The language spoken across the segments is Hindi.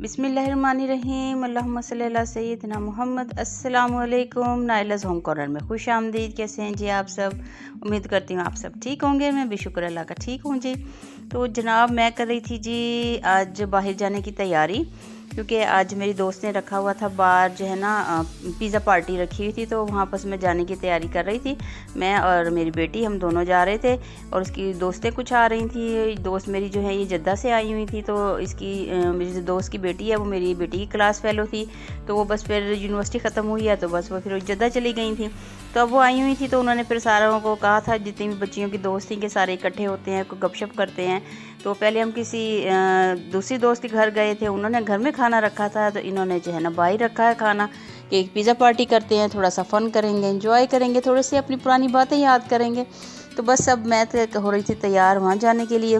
बिस्मिल्लाहिर्रहमानिर्रहीम अल्लाहुम्मा सल्ली अला सय्यिदना मोहम्मद। अस्सलामु अलैकुम। नाइलाज़ होम कॉर्नर में खुश आमदीद। कैसे हैं जी आप सब? उम्मीद करती हूँ आप सब ठीक होंगे। मैं भी शुक्र अल्लाह का ठीक हूँ जी। तो जनाब मैं कर रही थी जी आज बाहर जाने की तैयारी, क्योंकि आज मेरी दोस्त ने रखा हुआ था बाहर जो है ना पिज़्ज़ा पार्टी रखी हुई थी, तो वहाँ पर मैं जाने की तैयारी कर रही थी। मैं और मेरी बेटी हम दोनों जा रहे थे और उसकी दोस्तें कुछ आ रही थी। दोस्त मेरी जो है ये जद्दा से आई हुई थी, तो इसकी मेरी जो दोस्त की बेटी है वो मेरी बेटी की क्लास फेलो थी, तो वो बस फिर यूनिवर्सिटी ख़त्म हुई है तो बस वो फिर जद्दा चली गई थी। तो अब वो आई हुई थी तो उन्होंने फिर सारों को कहा था, जितनी भी बच्चियों की दोस्त थी, कि सारे इकट्ठे होते हैं, कोई गपशप करते हैं। तो पहले हम किसी दूसरी दोस्त के घर गए थे, उन्होंने घर में खाना रखा था, तो इन्होंने जो है ना बाहर रखा है खाना कि एक पिज़्ज़ा पार्टी करते हैं, थोड़ा सा फ़न करेंगे, एंजॉय करेंगे, थोड़े से अपनी पुरानी बातें याद करेंगे। तो बस अब मैं तो हो रही थी तैयार वहाँ जाने के लिए,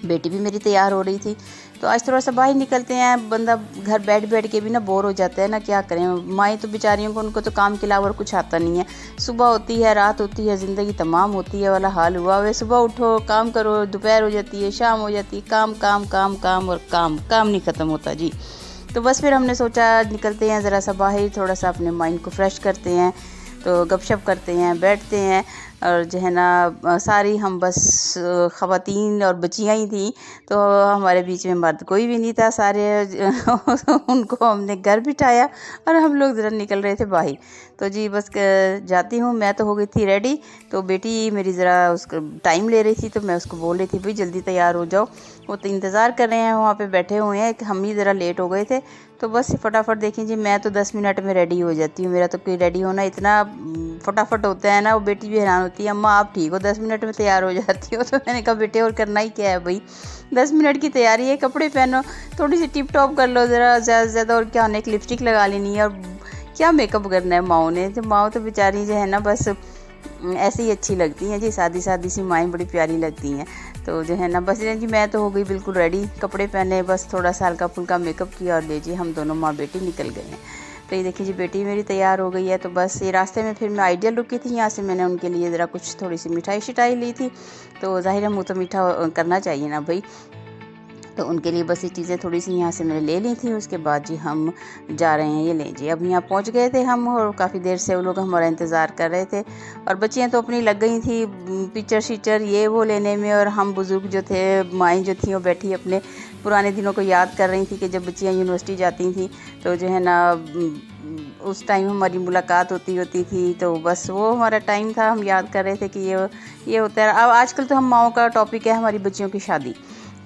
बेटी भी मेरी तैयार हो रही थी। तो आज थोड़ा सा बाहर निकलते हैं, बंदा घर बैठ बैठ के भी ना बोर हो जाता है ना, क्या करें। माएँ तो बेचारियों को, उनको तो काम के अलावा और कुछ आता नहीं है। सुबह होती है, रात होती है, ज़िंदगी तमाम होती है वाला हाल हुआ हुआ। सुबह उठो, काम करो, दोपहर हो जाती है, शाम हो जाती है, काम काम काम काम और काम काम नहीं ख़त्म होता जी। तो बस फिर हमने सोचा निकलते हैं ज़रा सा बाहर, थोड़ा सा अपने माइंड को फ्रेश करते हैं, तो गपशप करते हैं, बैठते हैं। और जो है ना सारी हम बस ख़वातीन और बच्चियाँ ही थी, तो हमारे बीच में मर्द कोई भी नहीं था। सारे उनको हमने घर बिठाया और हम लोग ज़रा निकल रहे थे बाहर। तो जी बस जाती हूँ। मैं तो हो गई थी रेडी, तो बेटी मेरी ज़रा उसका टाइम ले रही थी, तो मैं उसको बोल रही थी भाई जल्दी तैयार हो जाओ। वो तो इंतज़ार कर रहे हैं, वहाँ पे बैठे हुए हैं, हम ही ज़रा लेट हो गए थे। तो बस फटाफट देखें जी, मैं तो 10 मिनट में रेडी हो जाती हूँ। मेरा तो कोई रेडी होना इतना फटाफट होता है ना, वो बेटी भी हैरान होती है, अम्मा आप ठीक हो, 10 मिनट में तैयार हो जाती हो। तो मैंने कहा बेटे और करना ही क्या है भाई, 10 मिनट की तैयारी है, कपड़े पहनो, थोड़ी सी टिप टॉप कर लो ज़रा, ज़्यादा से ज़्यादा और क्या होने, एक लिपस्टिक लगा लेनी है, और क्या मेकअप करना है माओ ने। तो माओ तो बेचारी जो है ना बस ऐसे ही अच्छी लगती हैं जी, सादी सादी सी माएँ बड़ी प्यारी लगती हैं। तो जो है ना बस जी मैं तो हो गई बिल्कुल रेडी, कपड़े पहने, बस थोड़ा सा हल्का फुल्का मेकअप किया और ले जी हम दोनों माँ बेटी निकल गए हैं। तो ये देखिए जी बेटी मेरी तैयार हो गई है। तो बस ये रास्ते में फिर मैं आइडियल रुकी थी, यहाँ से मैंने उनके लिए ज़रा कुछ थोड़ी सी मिठाई शिठाई ली थी। तो ज़ाहिर है मुँह तो मीठा करना चाहिए ना भाई, तो उनके लिए बस ये चीज़ें थोड़ी सी यहाँ से मैंने ले ली थी। उसके बाद जी हम जा रहे हैं, ये लें जी अब यहाँ पहुँच गए थे हम, और काफ़ी देर से वो लोग हमारा इंतज़ार कर रहे थे। और बच्चियाँ तो अपनी लग गई थी पिक्चर शीचर ये वो लेने में, और हम बुज़ुर्ग जो थे, माएँ जो थी, वो बैठी अपने पुराने दिनों को याद कर रही थी कि जब बच्चियाँ यूनिवर्सिटी जाती थी, तो जो है ना उस टाइम हमारी मुलाकात होती थी। तो बस वो हमारा टाइम था, हम याद कर रहे थे कि ये होता है। अब आजकल तो हम माओं का टॉपिक है हमारी बच्चियों की शादी।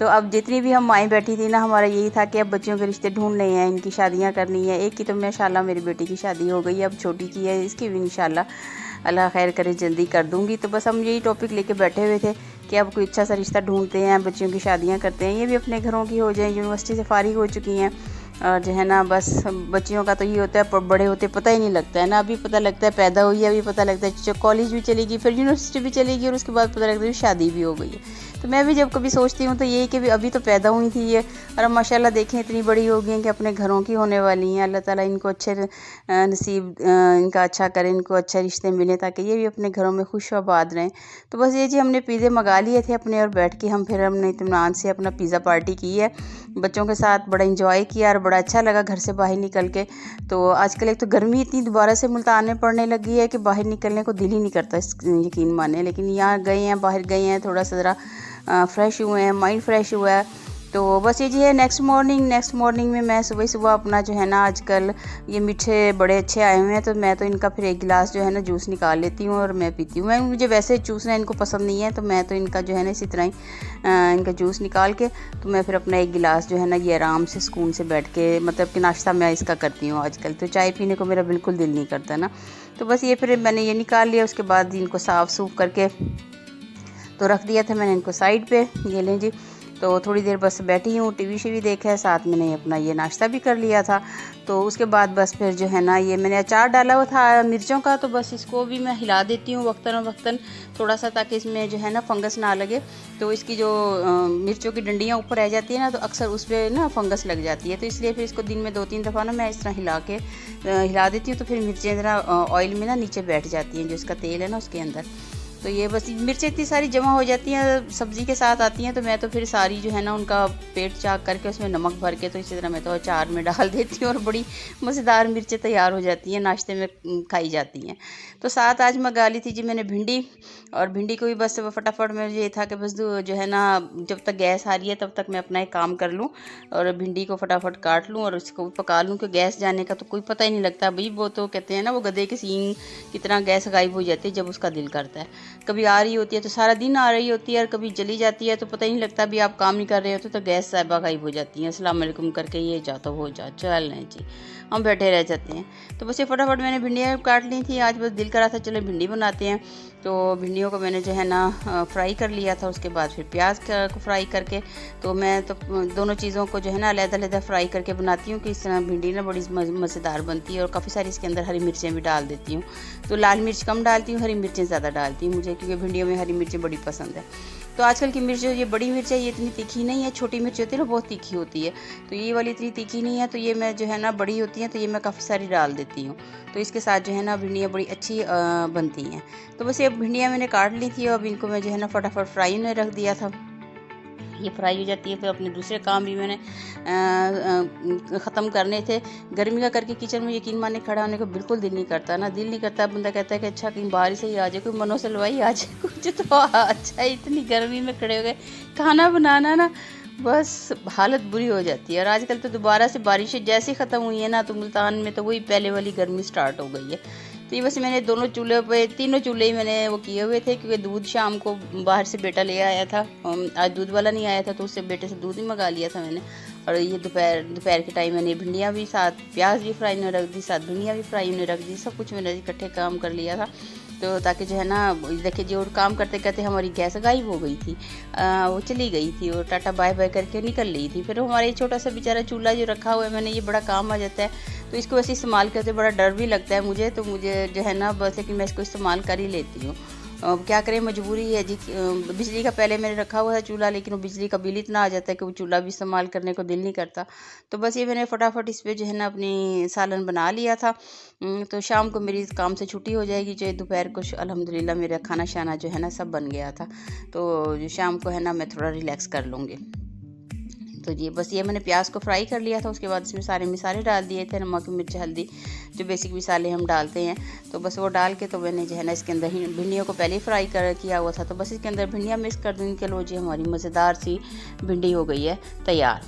तो अब जितनी भी हम माएँ बैठी थी ना, हमारा यही था कि अब बच्चियों के रिश्ते ढूंढने हैं, इनकी शादियां करनी है। एक की तो माशाल्लाह मेरी बेटी की शादी हो गई है, अब छोटी की है, इसकी भी इंशाल्लाह अल्लाह खैर करे जल्दी कर दूंगी। तो बस हम यही टॉपिक लेके बैठे हुए थे कि अब कोई अच्छा सा रिश्ता ढूंढते हैं, बच्चियों की शादियां करते हैं, ये भी अपने घरों की हो जाए, यूनिवर्सिटी से फारिग हो चुकी हैं। और जो है ना बस बच्चियों का तो ये होता है, बड़े होते पता ही नहीं लगता है ना, अभी पता लगता है पैदा हुई है, अभी पता लगता है कॉलेज भी चलेगी, फिर यूनिवर्सिटी भी चलेगी, और उसके बाद पता लगता है शादी भी हो गई है। तो मैं भी जब कभी सोचती हूँ तो यही कि अभी तो पैदा हुई थी ये, और अब माशाल्लाह देखें इतनी बड़ी हो गई हैं कि अपने घरों की होने वाली हैं। अल्लाह ताला इनको अच्छे नसीब इनका अच्छा करें, इनको अच्छे रिश्ते मिलें, ताकि ये भी अपने घरों में खुश आबाद रहें। तो बस ये जी हमने पिज़्ज़े मंगा लिए थे अपने, और बैठ के हम फिर हमने इत्मीनान से अपना पिज़्ज़ा पार्टी की है, बच्चों के साथ बड़ा इंजॉय किया और बड़ा अच्छा लगा घर से बाहर निकल के। तो आजकल एक तो गर्मी इतनी दोबारा से मुल्तान में पड़ने लगी है कि बाहर निकलने को दिल ही नहीं करता, यकीन माने। लेकिन यहाँ गए हैं, बाहर गए हैं, थोड़ा सा ज़रा फ्रेश हुए हैं, माइंड फ्रेश हुआ है। तो बस ये जी है नेक्स्ट मॉर्निंग में मैं सुबह अपना जो है ना, आजकल ये मीठे बड़े अच्छे आए हुए हैं, तो मैं तो इनका फिर एक गिलास जो है ना जूस निकाल लेती हूँ और मैं पीती हूँ। मुझे वैसे चूसना इनको पसंद नहीं है, तो मैं तो इनका जो है ना इसी तरह ही इनका जूस निकाल के, तो मैं फिर अपना एक गिलास जो है ना ये आराम से सुकून से बैठ के, मतलब कि नाश्ता मैं इसका करती हूँ आजकल। तो चाय पीने को मेरा बिल्कुल दिल नहीं करता ना। तो बस ये फिर मैंने ये निकाल लिया, उसके बाद इनको साफ़ सूफ करके तो रख दिया था मैंने इनको साइड पे। ये लें जी, तो थोड़ी देर बस बैठी हूँ, टीवी शीवी देखा है, साथ मैंने अपना ये नाश्ता भी कर लिया था। तो उसके बाद बस फिर जो है ना ये मैंने अचार डाला हुआ था मिर्चों का, तो बस इसको भी मैं हिला देती हूँ वक्तन थोड़ा सा, ताकि इसमें जो है ना फंगस ना लगे। तो इसकी जो मिर्चों की डंडियाँ ऊपर रह जाती है ना, तो अक्सर उस पर ना फंगस लग जाती है, तो इसलिए फिर इसको दिन में 2-3 दफ़ा ना मैं इस तरह हिला देती हूँ, तो फिर मिर्चें ज़रा ऑयल में ना नीचे बैठ जाती हैं, जो इसका तेल है ना उसके अंदर। तो ये बस मिर्चें इतनी सारी जमा हो जाती हैं, सब्ज़ी के साथ आती हैं, तो मैं तो फिर सारी जो है ना उनका पेट चाक करके उसमें नमक भर के तो इसी तरह मैं तो अचार में डाल देती हूँ और बड़ी मज़ेदार मिर्चें तैयार हो जाती हैं, नाश्ते में खाई जाती हैं। तो साथ आज मंगा ली थी जी मैंने भिंडी, और भिंडी को भी बस फटाफट में ये था कि बस जो है ना जब तक गैस आ रही है तब तक मैं अपना एक काम कर लूँ और भिंडी को फटाफट काट लूँ और उसको भी पका लूँ, कि गैस जाने का तो कोई पता ही नहीं लगता भाई। वो तो कहते हैं ना वो गधे के सींग की तरह गैस गायब हो जाती है जब उसका दिल करता है। कभी आ रही होती है तो सारा दिन आ रही होती है और कभी चली जाती है तो पता ही नहीं लगता, भी आप काम नहीं कर रहे होते तो गैस साहिबा गायब हो जाती है, अस्सलाम वालेकुम करके ये जा तो हो जा, चल नहीं जी, हम बैठे रह जाते हैं। तो बस ये फटाफट मैंने भिंडियाँ काट ली थी, आज बस दिल करा था चलो भिंडी बनाते हैं। तो भिंडियों को मैंने जो है ना फ्राई कर लिया था, उसके बाद फिर प्याज को फ्राई करके, तो मैं तो दोनों चीज़ों को जो है ना अलग-अलग फ्राई करके बनाती हूँ कि इस तरह भिंडी ना बड़ी मज़ेदार बनती है। और काफ़ी सारी इसके अंदर हरी मिर्चें भी डाल देती हूँ, तो लाल मिर्च कम डालती हूँ, हरी मिर्चें ज़्यादा डालती हूँ मुझे, क्योंकि भिंडियों में हरी मिर्चें बड़ी पसंद है। तो आजकल की मिर्च जो ये बड़ी मिर्च है ये इतनी तीखी नहीं है, छोटी मिर्च होती है ना बहुत तीखी होती है, तो ये वाली इतनी तीखी नहीं है, तो ये मैं जो है ना बड़ी होती हैं तो ये मैं काफ़ी सारी डाल देती हूँ, तो इसके साथ जो है ना भिंडियाँ बड़ी अच्छी बनती हैं। तो बस ये भिंडियाँ मैंने काट ली थी और अब इनको मैं जो है ना फटाफट फ्राई में रख दिया था। ये फ्राई हो जाती है तो अपने दूसरे काम भी मैंने ख़त्म करने थे। गर्मी का करके किचन में यकीन माने खड़ा होने को बिल्कुल दिल नहीं करता ना, दिल नहीं करता, बंदा कहता है कि अच्छा कहीं बाहर से ही आ जाए, कोई मनो से लवाई आ जाए कुछ तो अच्छा। इतनी गर्मी में खड़े हो गए, खाना बनाना ना बस हालत बुरी हो जाती है। और आजकल तो दोबारा से बारिशें जैसी ख़त्म हुई है ना, तो मुल्तान में तो वही पहले वाली गर्मी स्टार्ट हो गई है। तो ये बस मैंने दोनों चूल्हे पे, तीनों चूल्हे ही मैंने वो किए हुए थे, क्योंकि दूध शाम को बाहर से बेटा ले आया था, आज दूध वाला नहीं आया था तो उससे बेटे से दूध ही मंगा लिया था मैंने। और ये दोपहर के टाइम मैंने भिंडियाँ भी साथ प्याज भी फ्राई में रख दी, साथ भिंडियाँ भी फ्राई में रख दी, सब कुछ मैंने इकट्ठे काम कर लिया था। तो ताकि जो है ना देखिए जो काम करते करते हमारी गैस गायब हो गई थी, वो चली गई थी और टाटा बाय बाय करके निकल रही थी। फिर हमारे छोटा सा बेचारा चूल्हा जो रखा हुआ है मैंने, ये बड़ा काम आ जाता है, तो इसको वैसे इस्तेमाल करते बड़ा डर भी लगता है मुझे, तो मुझे जो है ना बस है कि मैं इसको इस्तेमाल कर ही लेती हूँ। क्या करें, मजबूरी है जी। बिजली का पहले मैंने रखा हुआ था चूल्हा, लेकिन वो बिजली का बिल इतना आ जाता है कि वो चूल्हा भी इस्तेमाल करने को दिल नहीं करता। तो बस ये मैंने फटाफट इस पर जो है ना अपनी सालन बना लिया था। तो शाम को मेरी काम से छुट्टी हो जाएगी, जो दोपहर को अल्हम्दुलिल्लाह मेरा खाना शाना जो है ना सब बन गया था, तो शाम को है ना मैं थोड़ा रिलैक्स कर लूँगी। तो ये बस ये मैंने प्याज को फ्राई कर लिया था, उसके बाद इसमें सारे मसाले डाल दिए थे, नमक मिर्च हल्दी, जो बेसिक मसाले हम डालते हैं, तो बस वो डाल के तो मैंने जो है ना इसके अंदर ही भिंडियों को पहले ही फ्राई किया हुआ था, तो बस इसके अंदर भिंडियाँ मिक्स कर दूँगी कि लो जी हमारी मज़ेदार सी भिंडी हो गई है तैयार।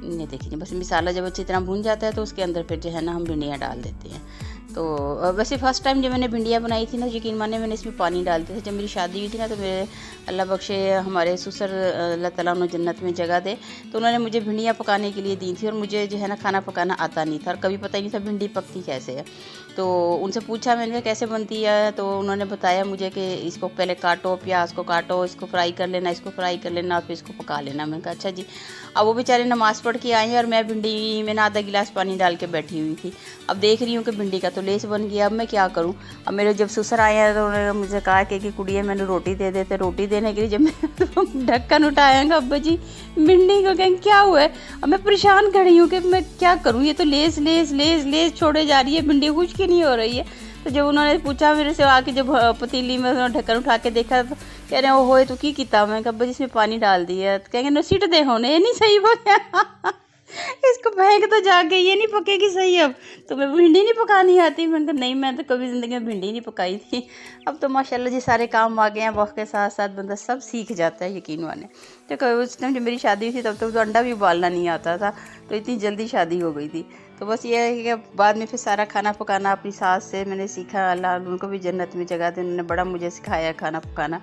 ये देखिए बस मसाला जब अच्छी तरह भून जाता है तो उसके अंदर फिर जो है ना हम भिंडियाँ डाल देते हैं। तो वैसे फ़र्स्ट टाइम जब मैंने भिंडियाँ बनाई थी ना, यकीन माने मैंने इसमें पानी डाल दिया था। जब मेरी शादी हुई थी ना, तो मेरे अल्लाह बख्शे हमारे ससुर अल्लाह ताला उन्हें जन्नत में जगह दे, तो उन्होंने मुझे भिंडियाँ पकाने के लिए दी थी, और मुझे जो है ना खाना पकाना आता नहीं था और कभी पता ही नहीं था भिंडी पकती कैसे है। तो उनसे पूछा मैंने कैसे बनती है, तो उन्होंने बताया मुझे कि इसको पहले काटो, प्याज को काटो, इसको फ्राई कर लेना, इसको फ्राई कर लेना और फिर इसको पका लेना। मैंने कहा अच्छा जी। अब वो बेचारे नमाज़ पढ़ के आए हैं और मैं भिंडी में ना आधा गिलास पानी डाल के बैठी हुई थी। अब देख रही हूँ कि भिंडी का तो लेस बन गया, अब मैं क्या करूँ। अब मेरे जब ससुर आए हैं तो उन्होंने मुझे कहा कि कुड़िए मैंने रोटी दे देते, रोटी देने के लिए जब मैं ढक्कन उठाएंगा अब्बा जी भिंडी को कहेंगे क्या हुआ है। अब मैं परेशान खड़ी हूँ कि मैं क्या करूँ, ये तो लेस लेस लेस लेस छोड़े जा रही है, भिंडी खुश्क ही नहीं हो रही है। तो जब उन्होंने पूछा मेरे से आके, जब पतीली में उन्होंने ढक्कन उठा के देखा तो कह रहे हैं वो होए तो की किता। मैं कहा जिसमें पानी डाल दिया, तो कहेंगे न सीट दे होने, ये नहीं सही बोला इसको फेंक तो जाके, ये नहीं पकेगी सही। अब तो मैं भिंडी नहीं पकानी आती। मैंने कहा नहीं, मैं तो कभी ज़िंदगी में भिंडी नहीं पकाई थी। अब तो माशाल्लाह जी सारे काम आ गए हैं, वक्त के साथ साथ बंदा सब सीख जाता है, यकीन माने। तो उस टाइम जब मेरी शादी हुई थी तब तो अंडा भी उबालना नहीं आता था, तो इतनी जल्दी शादी हो गई थी। तो बस ये है कि बाद में फिर सारा खाना पकाना अपनी सास से मैंने सीखा। अल्लाह उनको भी जन्नत में जगह दे, उन्होंने बड़ा मुझे सिखाया खाना पकाना,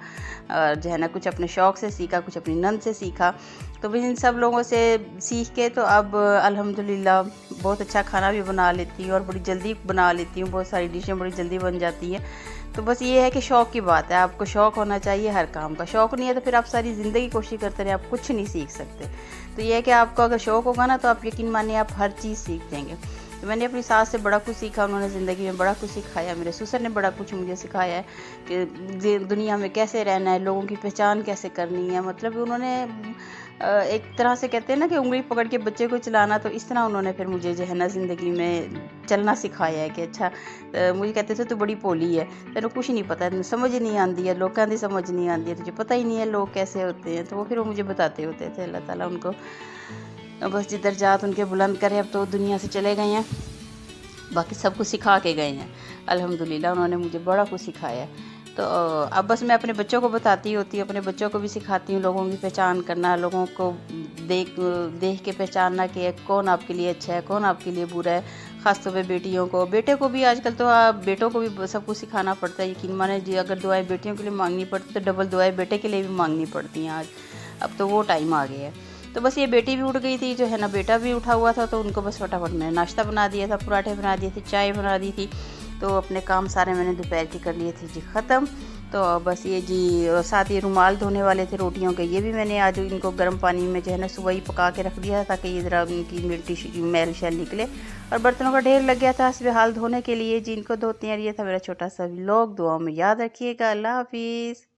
और जो है ना कुछ अपने शौक़ से सीखा, कुछ अपनी नंद से सीखा। तो भी इन सब लोगों से सीख के तो अब अल्हम्दुलिल्लाह बहुत अच्छा खाना भी बना लेती हूँ और बड़ी जल्दी बना लेती हूँ। बहुत सारी डिशें बड़ी जल्दी बन जाती हैं। तो बस ये है कि शौक़ की बात है, आपको शौक़ होना चाहिए हर काम का। शौक़ नहीं है तो फिर आप सारी ज़िंदगी कोशिश करते रहे, आप कुछ नहीं सीख सकते। तो ये है कि आपको अगर शौक़ होगा ना तो आप यकीन मानिए आप हर चीज़ सीख देंगे। तो मैंने अपनी सास से बड़ा कुछ सीखा, उन्होंने ज़िंदगी में बड़ा कुछ सिखाया। मेरे ससुर ने बड़ा कुछ मुझे सिखाया है कि दुनिया में कैसे रहना है, लोगों की पहचान कैसे करनी है। मतलब उन्होंने एक तरह से कहते हैं ना कि उंगली पकड़ के बच्चे को चलाना, तो इस तरह उन्होंने फिर मुझे जो है ना ज़िंदगी में चलना सिखाया है कि अच्छा मुझे कहते थे तू बड़ी भोली है, तेन कुछ नहीं पता, समझ नहीं आती है, लोगों की समझ नहीं आती है, तुझे पता ही नहीं है लोग कैसे होते हैं। तो वो फिर वो मुझे बताते होते थे। अल्लाह ताला उनको बस जिधर जात उनके बुलंद करे। अब तो दुनिया से चले गए हैं, बाकी सब कुछ सिखा के गए हैं अल्हम्दुलिल्लाह। उन्होंने मुझे बड़ा कुछ सिखाया है। तो अब बस मैं अपने बच्चों को बताती होती हूँ, अपने बच्चों को भी सिखाती हूँ लोगों की पहचान करना, लोगों को देख देख के पहचानना कि कौन आपके लिए अच्छा है, कौन आपके लिए बुरा है। ख़ास तौर पे बेटियों को, बेटे को भी आजकल तो बेटों को भी सब कुछ सिखाना पड़ता है। यकीन माने जी, अगर दुआएं बेटियों के लिए मांगनी पड़ती तो डबल दुआएं बेटे के लिए भी मांगनी पड़ती हैं आज। अब तो वो टाइम आ गया है। तो बस ये बेटी भी उठ गई थी जो है ना, बेटा भी उठा हुआ था, तो उनको बस फटाफट मैंने नाश्ता बना दिया था, पराठे बना दिए थे, चाय बना दी थी। तो अपने काम सारे मैंने दोपहर के कर लिए थे जी ख़त्म। तो बस ये जी साथ ये रुमाल धोने वाले थे रोटियों के, ये भी मैंने आज इनको गर्म पानी में जो है ना सुबह ही पका के रख दिया ताकि ये ज़रा उनकी मिट्टी मैल शैल निकले। और बर्तनों का ढेर लग गया था हाल धोने के लिए, जिनको धोते हैं। ये था मेरा छोटा सा व्लॉग। दुआ में याद रखिएगा। अल्लाह हाफिज़।